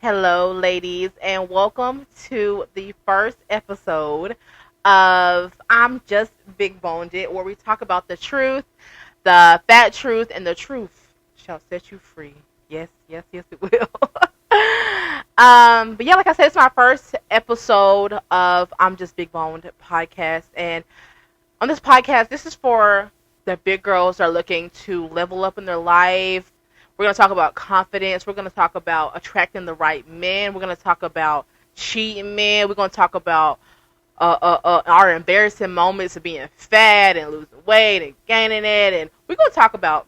Hello, ladies, and welcome to the first episode of I'm Just Big Boned, where we talk about the truth, the fat truth, and the truth shall set you free. Yes, yes, yes, it will. But yeah, like I said, it's my first episode of I'm Just Big Boned podcast, and on this podcast, this is for the big girls that are looking to level up in their life. We're going to talk about confidence. We're going to talk about attracting the right men. We're going to talk about cheating men. We're going to talk about our embarrassing moments of being fat and losing weight and gaining it. And we're going to talk about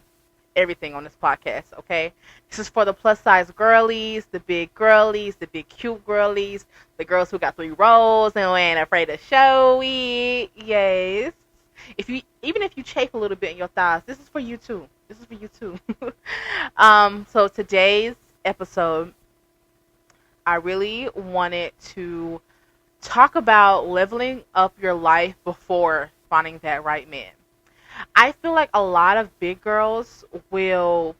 everything on this podcast, okay? This is for the plus size girlies, the big girlies, the big cute girlies, the girls who got 3 rolls and ain't afraid to show it. Yes. Even if you chafe a little bit in your thighs, this is for you too. This is for you too. So today's episode, I really wanted to talk about leveling up your life before finding that right man. I feel like a lot of big girls will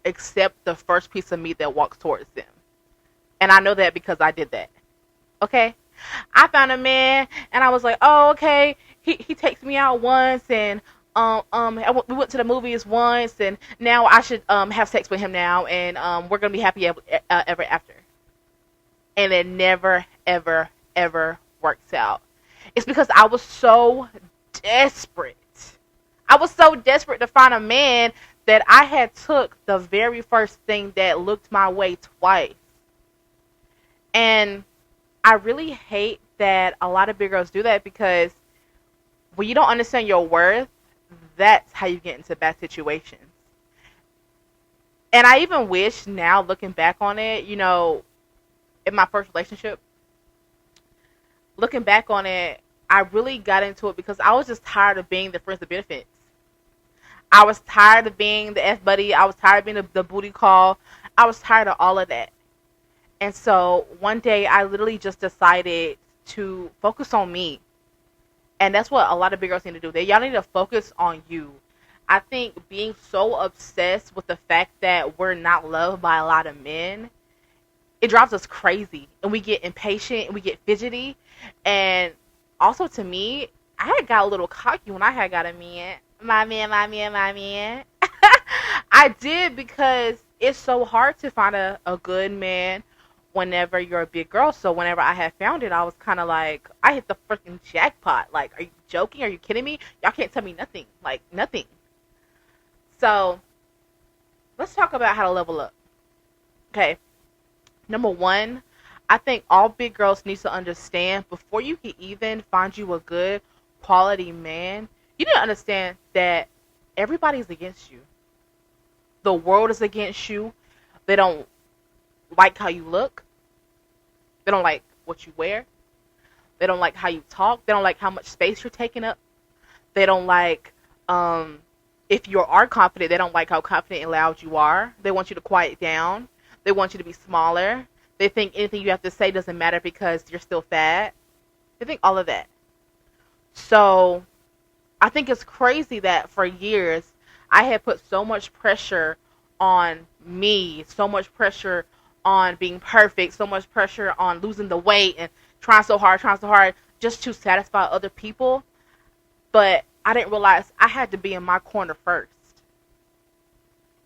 accept the first piece of meat that walks towards them. And I know that because I did that. Okay? I found a man and I was like, oh, okay. He takes me out once and we went to the movies once and now I should have sex with him now and we're gonna be happy ever after. And it never, ever, ever works out. It's because I was so desperate. I was so desperate to find a man that I had took the very first thing that looked my way twice. And I really hate that a lot of big girls do that because when you don't understand your worth, that's how you get into bad situations. And I even wish now, looking back on it, in my first relationship, looking back on it, I really got into it because I was just tired of being the friends with benefits. I was tired of being the F buddy. I was tired of being the booty call. I was tired of all of that. And so one day I literally just decided to focus on me. And that's what a lot of big girls need to do. Y'all need to focus on you. I think being so obsessed with the fact that we're not loved by a lot of men, it drives us crazy. And we get impatient and we get fidgety. And also to me, I had got a little cocky when I had got a man. My man. I did because it's so hard to find a good man whenever you're a big girl. So whenever I had found it, I was kind of like, I hit the freaking jackpot. Like, are you joking? Are you kidding me? Y'all can't tell me nothing. Like, nothing. So let's talk about how to level up. Okay. Number one, I think all big girls need to understand before you can even find you a good quality man, you need to understand that everybody's against you. The world is against you. They don't like how you look. They don't like what you wear. They don't like how you talk. They don't like how much space you're taking up. They don't like, if you are confident, they don't like how confident and loud you are. They want you to quiet down. They want you to be smaller. They think anything you have to say doesn't matter because you're still fat. They think all of that. So I think it's crazy that for years I had put so much pressure on me, so much pressure on being perfect, so much pressure on losing the weight and trying so hard just to satisfy other people. But I didn't realize I had to be in my corner first.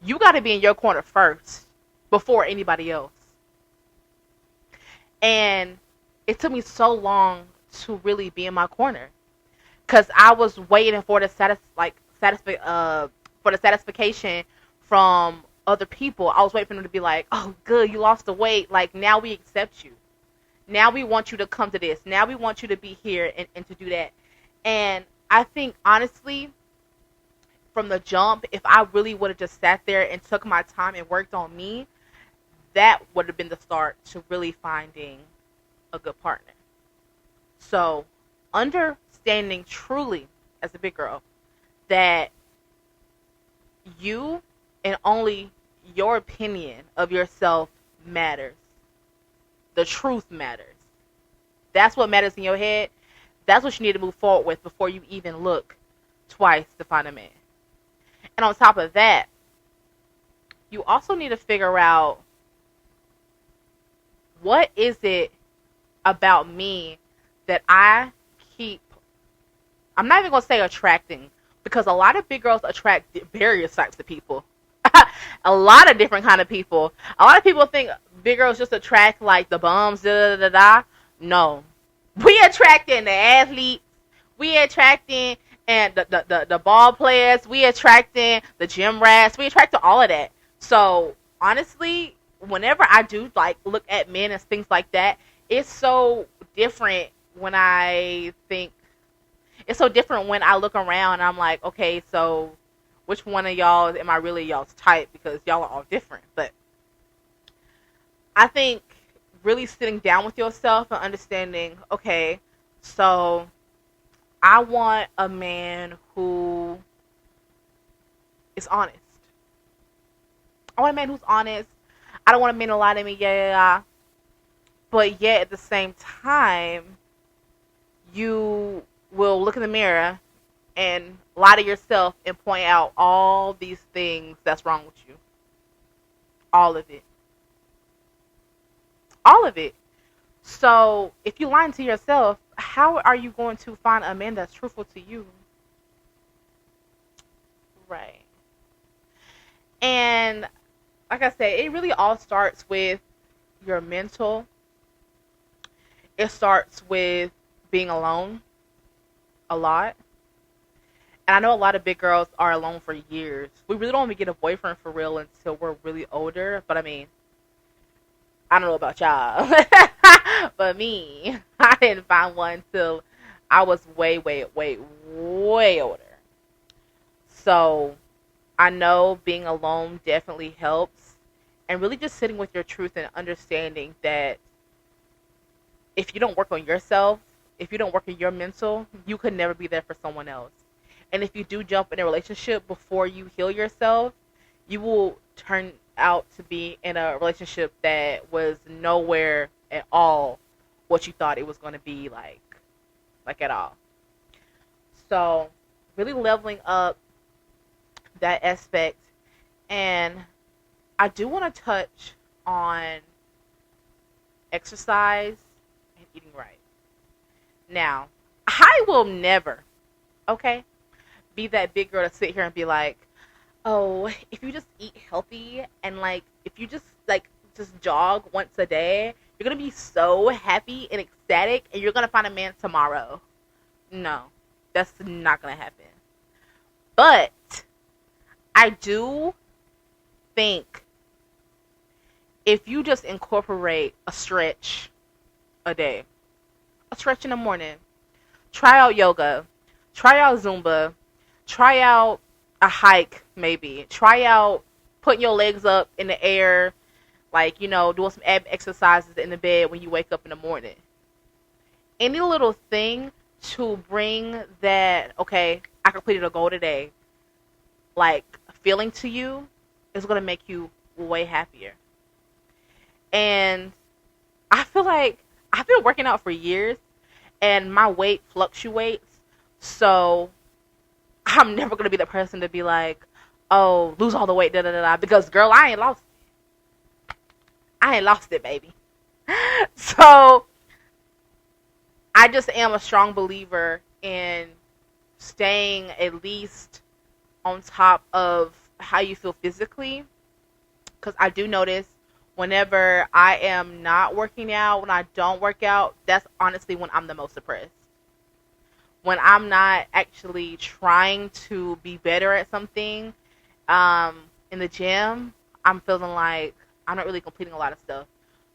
You got to be in your corner first before anybody else. And it took me so long to really be in my corner because I was waiting for the satisfaction from other people. I was waiting for them to be like, oh, good, you lost the weight. Like, now we accept you. Now we want you to come to this. Now we want you to be here and to do that. And I think, honestly, from the jump, if I really would have just sat there and took my time and worked on me, that would have been the start to really finding a good partner. So, understanding truly, as a big girl, that you and only your opinion of yourself matters. The truth matters. That's what matters in your head. That's what you need to move forward with before you even look twice to find a man. And on top of that, you also need to figure out what is it about me that I keep, I'm not even going to say attracting, because a lot of big girls attract various types of people. A lot of different kind of people. A lot of people think big girls just attract like the bums, da da da da. No, we attracting the athletes. We attracting and the ball players. We attracting the gym rats. We attracting all of that. So honestly, whenever I do like look at men and things like that, it's so different when I think. It's so different when I look around and I'm like, okay, so which one of y'all am I really y'all's type? Because y'all are all different. But I think really sitting down with yourself and understanding, okay, so I want a man who is honest. I want a man who's honest. I don't want a man to lie to me, yeah. But yet at the same time, you will look in the mirror and lie to yourself and point out all these things that's wrong with you. All of it. All of it. So if you're lying to yourself, how are you going to find a man that's truthful to you? Right. And like I said, it really all starts with your mental. It starts with being alone a lot. And I know a lot of big girls are alone for years. We really don't even get a boyfriend for real until we're really older. But I mean, I don't know about y'all. But me, I didn't find one till I was way older. So I know being alone definitely helps. And really just sitting with your truth and understanding that if you don't work on yourself, if you don't work on your mental, you could never be there for someone else. And if you do jump in a relationship before you heal yourself, you will turn out to be in a relationship that was nowhere at all what you thought it was going to be like at all. So really leveling up that aspect. And I do want to touch on exercise and eating right. Now, I will never, okay, be that big girl to sit here and be like, oh, if you just eat healthy and like if you just jog once a day, you're gonna be so happy and ecstatic and you're gonna find a man tomorrow. No, that's not gonna happen. But I do think if you just incorporate a stretch a day, a stretch in the morning, try out yoga, try out Zumba, try out a hike maybe, try out putting your legs up in the air, like, doing some ab exercises in the bed when you wake up in the morning. Any little thing to bring that, okay, I completed a goal today, like, feeling to you is going to make you way happier. And I feel like I've been working out for years and my weight fluctuates. So I'm never going to be the person to be like, oh, lose all the weight, da da da da. Because, girl, I ain't lost it. I ain't lost it, baby. So I just am a strong believer in staying at least on top of how you feel physically. Because I do notice whenever I am not working out, when I don't work out, that's honestly when I'm the most depressed. When I'm not actually trying to be better at something in the gym, I'm feeling like I'm not really completing a lot of stuff.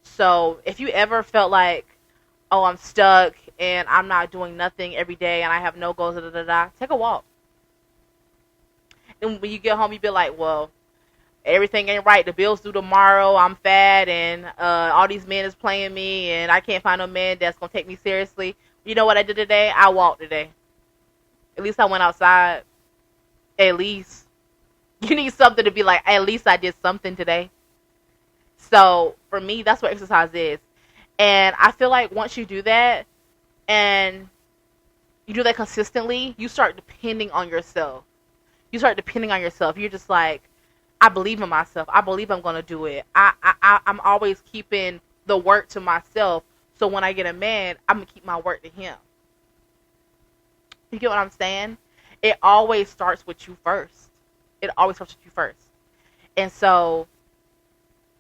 So if you ever felt like, oh, I'm stuck and I'm not doing nothing every day and I have no goals, take a walk. And when you get home, you be like, well, everything ain't right. The bills due tomorrow. I'm fat and all these men is playing me and I can't find no man that's going to take me seriously. You know what I did today? I walked today. At least I went outside. At least. You need something to be like, at least I did something today. So for me, that's what exercise is. And I feel like once you do that and you do that consistently, you start depending on yourself. You're just like, I believe in myself. I believe I'm going to do it. I'm always keeping the work to myself. So when I get a man, I'm going to keep my word to him. You get what I'm saying? It always starts with you first. It always starts with you first. And so,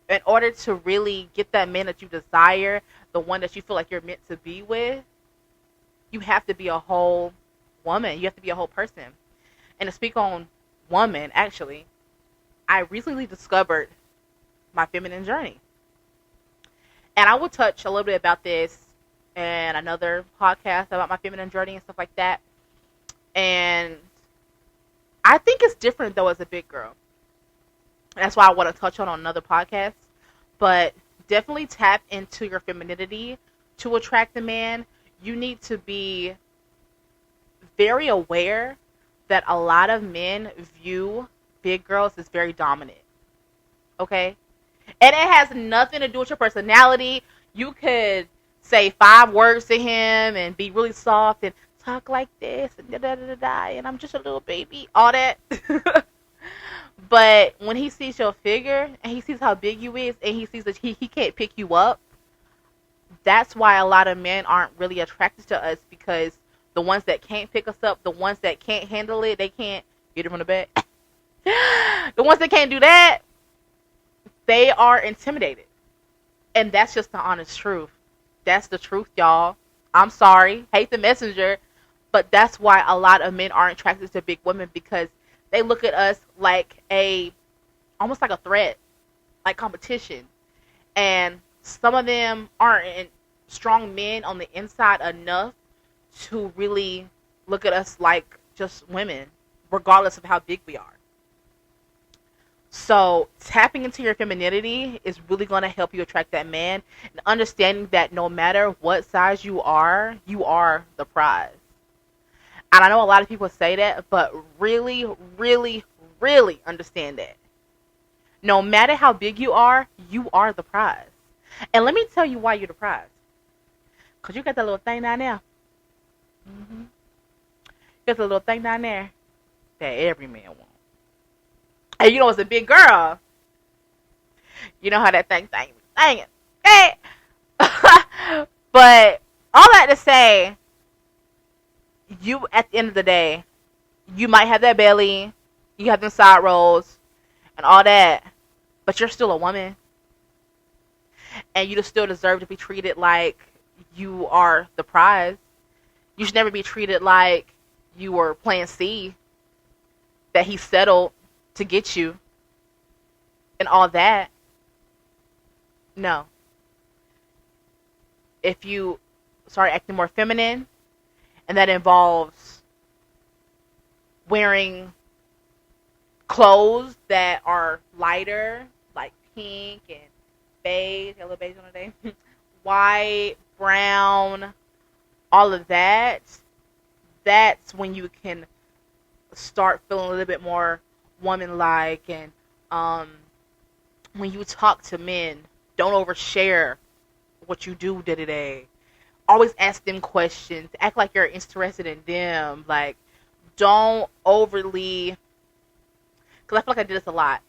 in order to really get that man that you desire, the one that you feel like you're meant to be with, you have to be a whole woman. You have to be a whole person. And to speak on woman, actually, I recently discovered my feminine journey. And I will touch a little bit about this in another podcast about my feminine journey and stuff like that. And I think it's different, though, as a big girl. That's why I want to touch on another podcast. But definitely tap into your femininity to attract a man. You need to be very aware that a lot of men view big girls as very dominant. Okay? And it has nothing to do with your personality. You could say 5 words to him and be really soft and talk like this and da-da-da-da-da, and I'm just a little baby. All that. But when he sees your figure and he sees how big you is and he sees that he can't pick you up, that's why a lot of men aren't really attracted to us, because the ones that can't pick us up, the ones that can't handle it, they can't get it from the back. The ones that can't do that, they are intimidated. And that's just the honest truth. That's the truth, y'all. I'm sorry. Hate the messenger. But that's why a lot of men aren't attracted to big women, because they look at us like almost like a threat, like competition. And some of them aren't strong men on the inside enough to really look at us like just women, regardless of how big we are. So tapping into your femininity is really going to help you attract that man, and understanding that no matter what size you are the prize. And I know a lot of people say that, but really, really, really understand that. No matter how big you are the prize. And let me tell you why you're the prize. Because you got that little thing down there. Mm-hmm. You got the little thing down there that every man wants. And you know, as a big girl, you know how that thing. Hey! But all that to say, you, at the end of the day, you might have that belly, you have them side rolls, and all that, but you're still a woman. And you still deserve to be treated like you are the prize. You should never be treated like you were plan C, that he settled to get you, and all that. No. If you start acting more feminine, and that involves wearing clothes that are lighter, like pink and beige, a little beige on a day, white, brown, all of that, that's when you can start feeling a little bit more woman-like. And when you talk to men, don't overshare what you do day-to-day. Always ask them questions. Act like you're interested in them. Like, don't overly, because I feel like I did this a lot,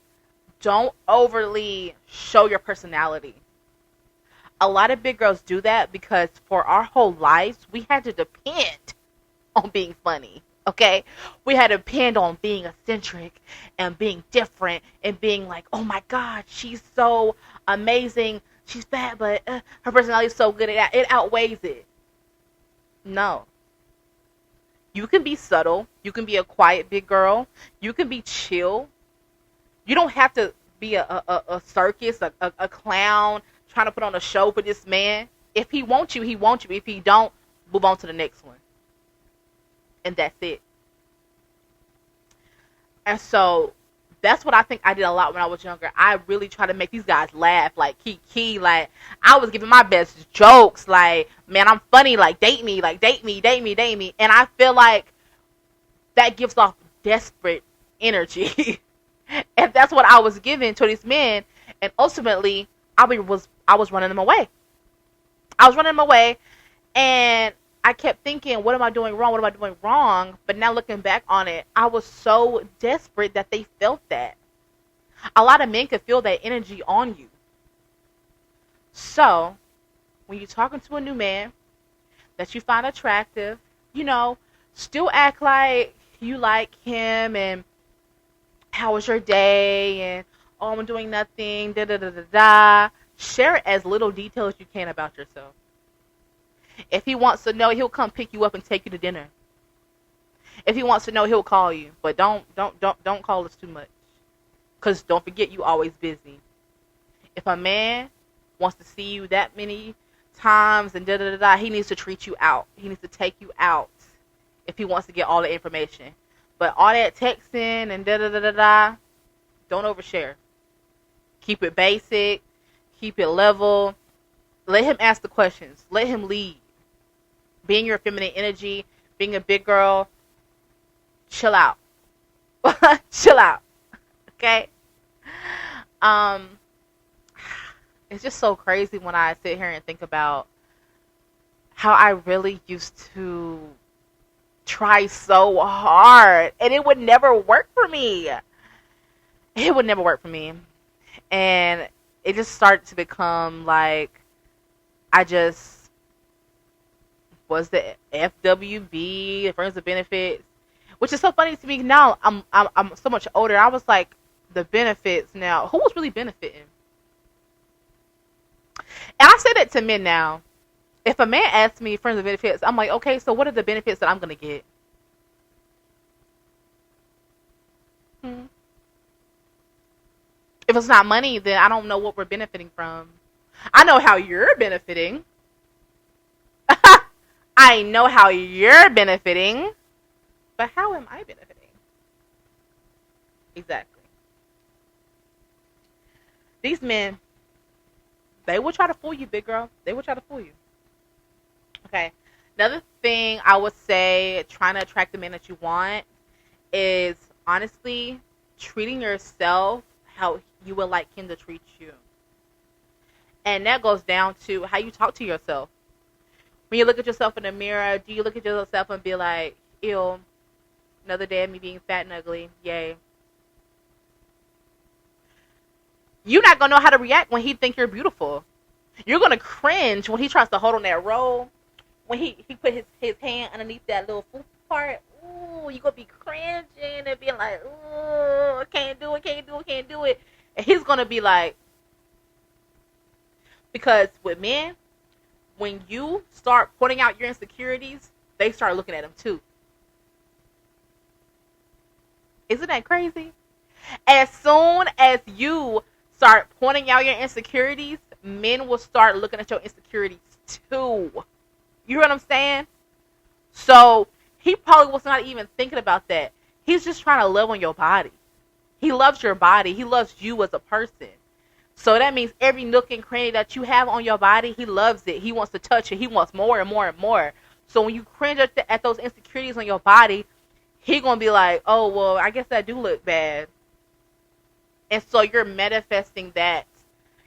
don't overly show your personality. A lot of big girls do that because for our whole lives, we had to depend on being funny. Okay? We had to depend on being eccentric and being different and being like, oh my God, she's so amazing. She's fat, but her personality is so good. It outweighs it. No. You can be subtle. You can be a quiet big girl. You can be chill. You don't have to be a circus, a clown, trying to put on a show for this man. If he wants you, he wants you. If he don't, move on to the next one. And that's it. And so that's what I think I did a lot when I was younger. I really tried to make these guys laugh, like Kiki. Like, I was giving my best jokes. Like, man, I'm funny. Like, date me. Like, date me. And I feel like that gives off desperate energy. And that's what I was giving to these men. And ultimately, I was running them away. And I kept thinking, what am I doing wrong? But now looking back on it, I was so desperate that they felt that. A lot of men could feel that energy on you. So, when you're talking to a new man that you find attractive, you know, still act like you like him and how was your day and oh, I'm doing nothing, da da da da da. Share as little detail as you can about yourself. If he wants to know, he'll come pick you up and take you to dinner. If he wants to know, he'll call you. But don't call us too much. Cause don't forget you always busy. If a man wants to see you that many times and da da da da, he needs to treat you out. He needs to take you out if he wants to get all the information. But all that texting and da da da da da, don't overshare. Keep it basic. Keep it level. Let him ask the questions. Let him lead. Being your feminine energy, being a big girl, chill out. Chill out. Okay? It's just so crazy when I sit here and think about how I really used to try so hard and it would never work for me. It would never work for me. And it just started to become like I just was the FWB, friends with benefits, which is so funny to me now. I'm so much older. I was like, the benefits now. Who was really benefiting? And I say that to men now. If a man asks me friends with benefits, I'm like, okay, so what are the benefits that I'm gonna get? If it's not money, then I don't know what we're benefiting from. I know how you're benefiting. I know how you're benefiting. But how am I benefiting? Exactly. These men, they will try to fool you, big girl. They will try to fool you. Okay. Another thing I would say, trying to attract the man that you want, is honestly treating yourself how you would like him to treat you. And that goes down to how you talk to yourself. When you look at yourself in the mirror, do you look at yourself and be like, ew, another day of me being fat and ugly, yay. You're not going to know how to react when he think you're beautiful. You're going to cringe when he tries to hold on that roll. When he put his hand underneath that little foot part. Ooh, you're going to be cringing and being like, ooh, can't do it. And he's going to be like, because with men, when you start pointing out your insecurities, they start looking at them too. Isn't that crazy? As soon as you start pointing out your insecurities, men will start looking at your insecurities too. You hear what I'm saying? So he probably was not even thinking about that. He's just trying to love on your body. He loves your body. He loves you as a person. So that means every nook and cranny that you have on your body, he loves it. He wants to touch it. He wants more and more and more. So when you cringe at those insecurities on your body, he going to be like, oh, well, I guess that do look bad. And so you're manifesting that.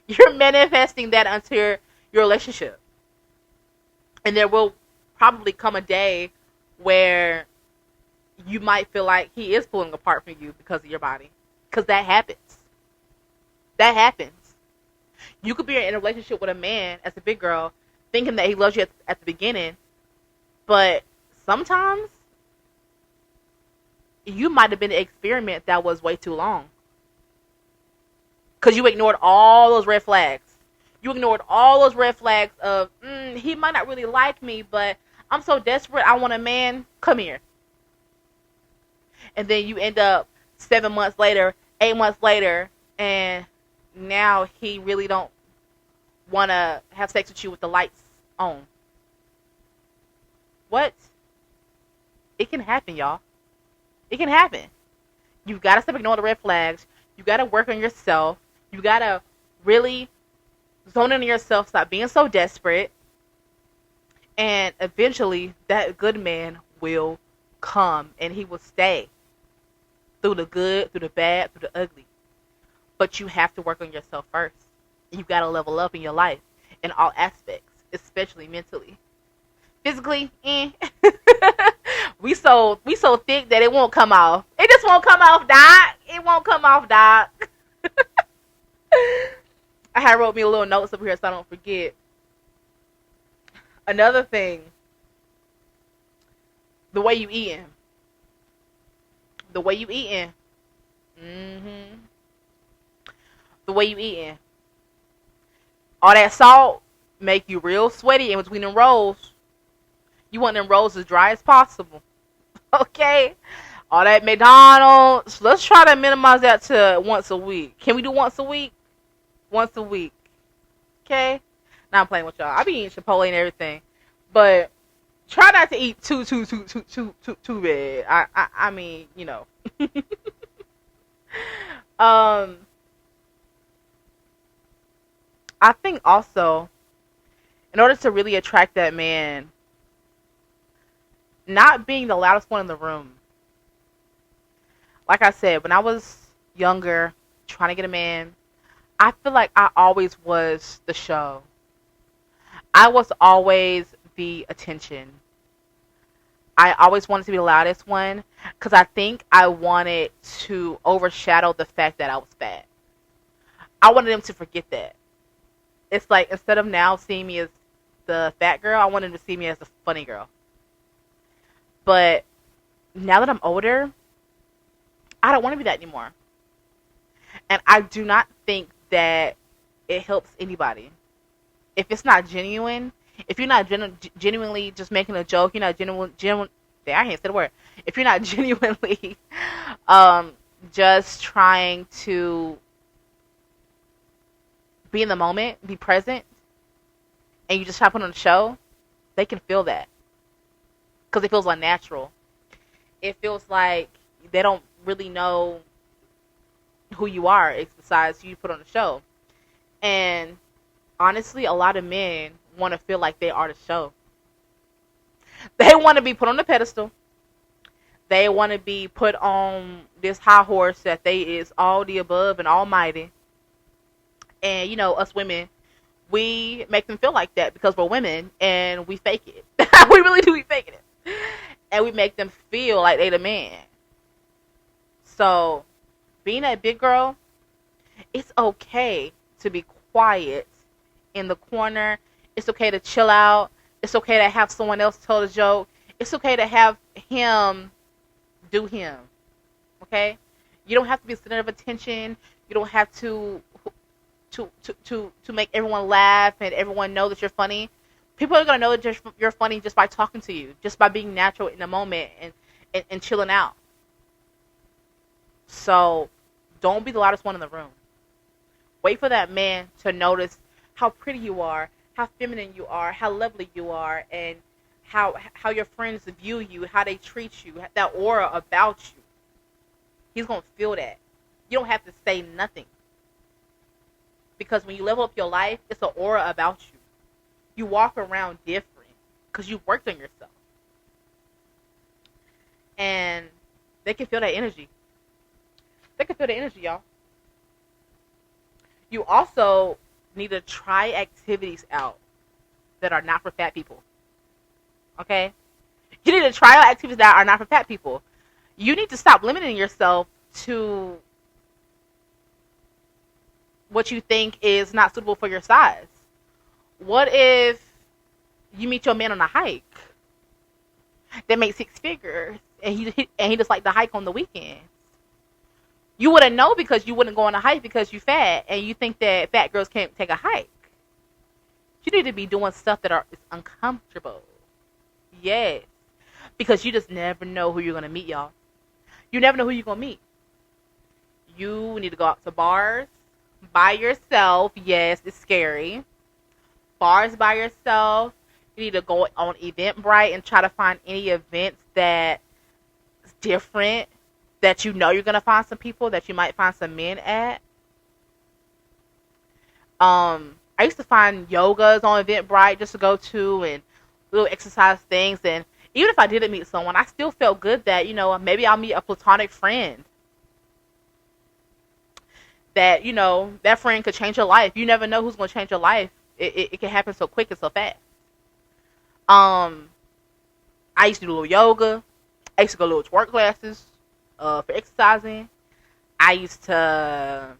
You're manifesting that onto your relationship. And there will probably come a day where you might feel like he is pulling apart from you because of your body. Because that happens. That happens. You could be in a relationship with a man as a big girl thinking that he loves you at the beginning. But sometimes you might have been an experiment that was way too long. Because you ignored all those red flags. You ignored all those red flags of, he might not really like me, but I'm so desperate, I want a man, come here. And then you end up 7 months later, 8 months later, and now he really don't want to have sex with you with the lights on. What? It can happen, y'all. It can happen. You've got to stop ignoring the red flags. You got to work on yourself. You got to really zone in on yourself. Stop being so desperate. And eventually, that good man will come. And he will stay. Through the good, through the bad, through the ugly. But you have to work on yourself first. You got to level up in your life. In all aspects. Especially mentally. Physically, we so thick that it won't come off. It just won't come off, doc. It won't come off, doc. I had wrote me a little notes up here so I don't forget. Another thing, the way you eating. The way you eating. Mm-hmm. The way you eating. All that salt make you real sweaty in between them rolls. You want them rolls as dry as possible. Okay? All that McDonald's. Let's try to minimize that to once a week. Can we do once a week? Once a week. Okay? Now I'm playing with y'all. I be eating Chipotle and everything. But try not to eat too bad. I mean, you know. um I think also in order to really attract that man, not being the loudest one in the room. Like I said, when I was younger, trying to get a man, I feel like I always was the show. I was always the attention. I always wanted to be the loudest one because I think I wanted to overshadow the fact that I was fat. I wanted them to forget that. It's like instead of now seeing me as the fat girl, I wanted them to see me as the funny girl. But now that I'm older, I don't want to be that anymore. And I do not think that it helps anybody. If it's not genuine, if you're not genuinely just making a joke, you're not I can't say the word. If you're not genuinely just trying to be in the moment, be present, and you just try to put on a show, they can feel that. Because it feels unnatural. It feels like they don't really know who you are besides you put on a show. And honestly, a lot of men want to feel like they are the show. They want to be put on the pedestal. They want to be put on this high horse that they is all the above and almighty. And, you know, us women, we make them feel like that because we're women and we fake it. We really do be faking it. And we make them feel like they the man. So, being that big girl, it's okay to be quiet in the corner. It's okay to chill out. It's okay to have someone else tell the joke. It's okay to have him do him. Okay? You don't have to be the center of attention. You don't have to make everyone laugh and everyone know that you're funny. People are going to know that you're funny just by talking to you, just by being natural in the moment and chilling out. So, don't be the loudest one in the room. Wait for that man to notice how pretty you are, how feminine you are, how lovely you are, and how your friends view you, how they treat you, that aura about you. He's going to feel that. You don't have to say nothing. Because when you level up your life, it's an aura about you. You walk around different because you worked on yourself. And they can feel that energy. They can feel the energy, y'all. You also need to try activities out that are not for fat people. Okay? You need to try out activities that are not for fat people. You need to stop limiting yourself to what you think is not suitable for your size. What if you meet your man on a hike that makes 6 figures and he just like to hike on the weekends? You wouldn't know because you wouldn't go on a hike because you fat and you think that fat girls can't take a hike. You need to be doing stuff that is uncomfortable. Yes. Because you just never know who you're going to meet, y'all. You never know who you're going to meet. You need to go out to bars by yourself. Yes, it's scary. Bars by yourself. You need to go on Eventbrite and try to find any events that's different, that you know you're going to find some people, that you might find some men at. I used to find yogas on Eventbrite just to go to and little exercise things. And even if I didn't meet someone, I still felt good that, you know, maybe I'll meet a platonic friend. That, you know, that friend could change your life. You never know who's going to change your life. It can happen so quick and so fast. I used to do a little yoga. I used to go to little twerk classes for exercising. I used to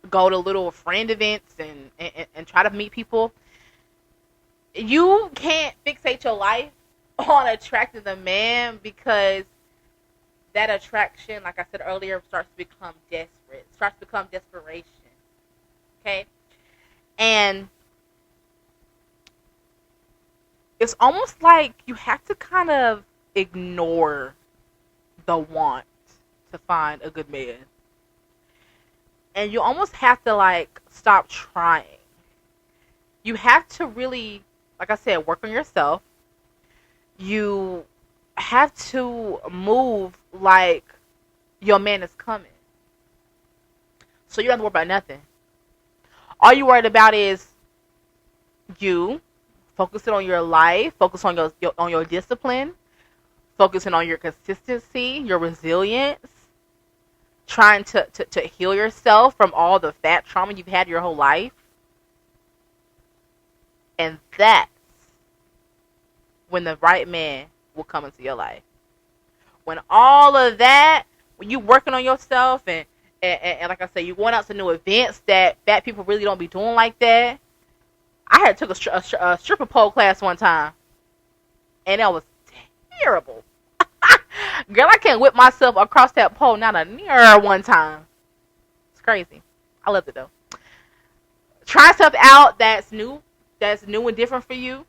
go to little friend events and try to meet people. You can't fixate your life on attracting the man, because that attraction, like I said earlier, starts to become desperate. It starts to become desperation. Okay? And it's almost like you have to kind of ignore the want to find a good man. And you almost have to like stop trying. You have to really, like I said, work on yourself. You have to move like your man is coming. So you don't have to worry about nothing. All you're worried about is you focusing on your life, focus on your discipline, focusing on your consistency, your resilience, trying to heal yourself from all the fat trauma you've had your whole life. And that's when the right man will come into your life. When all of that, when you working on yourself and like I said, you going out to new events that fat people really don't be doing like that. I had took a stripper pole class one time, and that was terrible. Girl, I can't whip myself across that pole not a near one time. It's crazy. I loved it though. Try stuff out that's new and different for you.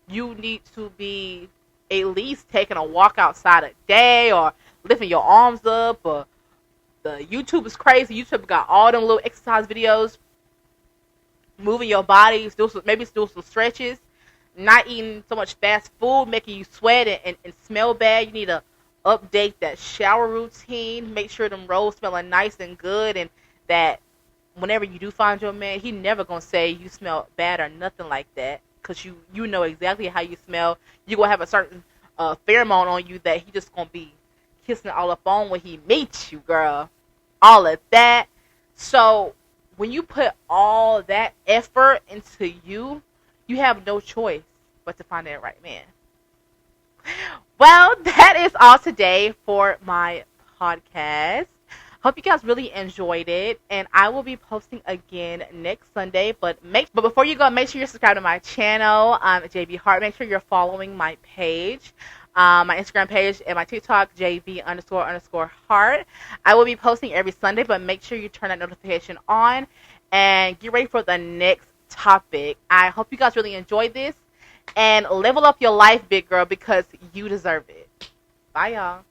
You need to be at least taking a walk outside a day, or lifting your arms up, or the YouTube is crazy. YouTube got all them little exercise videos, moving your body, maybe do some stretches, not eating so much fast food, making you sweat and smell bad. You need to update that shower routine, make sure them rolls smelling nice and good, and that whenever you do find your man, he never gonna say you smell bad or nothing like that, because you know exactly how you smell. You gonna have a certain pheromone on you that he just gonna be kissing all up on when he meets you, girl. All of that. So when you put all that effort into you, you have no choice but to find that right man. Well, that is all today for my podcast. Hope you guys really enjoyed it, and I will be posting again next Sunday. But before you go, make sure you're subscribed to my channel, JB Hart. Make sure you're following my page, my Instagram page, and my TikTok, JV__Hart. I will be posting every Sunday, but make sure you turn that notification on and get ready for the next topic. I hope you guys really enjoyed this, and level up your life, big girl, because you deserve it. Bye, y'all.